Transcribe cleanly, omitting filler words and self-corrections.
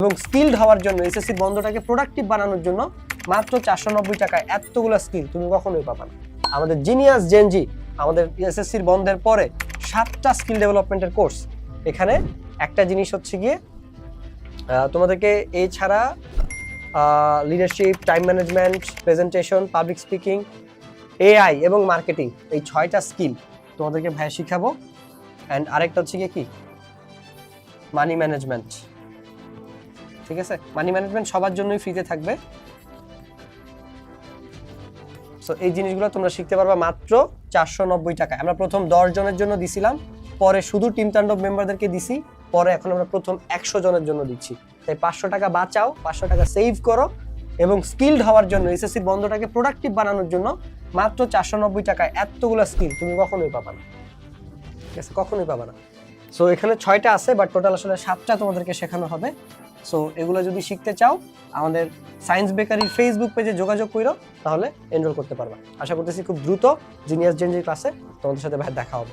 এবং স্কিলড হওয়ার জন্য এসএসসি বন্ধটাকে প্রোডাক্টিভ বানানোর জন্য মাত্র 490 টাকায় এতগুলো স্কিল তুমি কখনোই পাবা না। আমাদের জিনিয়াস জেনজি আমাদের এসএসসির বন্ধের পরে 7টা স্কিল ডেভেলপমেন্টের কোর্স। এখানে একটা জিনিস হচ্ছে গিয়ে তোমাদেরকে এছাড়া leadership, time management, presentation, public speaking, AI এবং মার্কেটিং, এই 6টা স্কিল তোমাদেরকে ভাইয়া শিখাবো। অ্যান্ড আরেকটা হচ্ছে গিয়ে কি মানি ম্যানেজমেন্ট। ঠিক আছে, মানি ম্যানেজমেন্ট সবার জন্যই ফ্রিতে থাকবে। সো এই জিনিসগুলো তোমরা শিখতে পারবা মাত্র 490 টাকায়। আমরা প্রথম 10 জনের জন্য দিছিলাম, পরে শুধু টিম তাণ্ডব মেম্বারদেরকে দিছি, পরে এখন আমরা প্রথম 100 জনের জন্য দিচ্ছি। তাই 500 টাকা বাঁচাও, 500 টাকা সেভ করো এবং স্কিলড হওয়ার জন্য এসএসসি বন্ধটাকে প্রোডাক্টিভ বানানোর জন্য মাত্র 490 টাকায় এতগুলো স্কিল তুমি কখনোই পাবা না। ঠিক আছে, কখনোই পাবা না। সো এখানে 6টা আছে, বাট টোটাল আসলে 7টা তোমাদেরকে শেখানো হবে। সো এগুলো যদি শিখতে চাও আমাদের সায়েন্স বেকারির ফেসবুক পেজে যোগাযোগ করো, তাহলে এনরোল করতে পারবা। আশা করতেছি খুব দ্রুত জিনিয়াস জেনজির ক্লাসে তোমাদের সাথে ভাই দেখা হবে।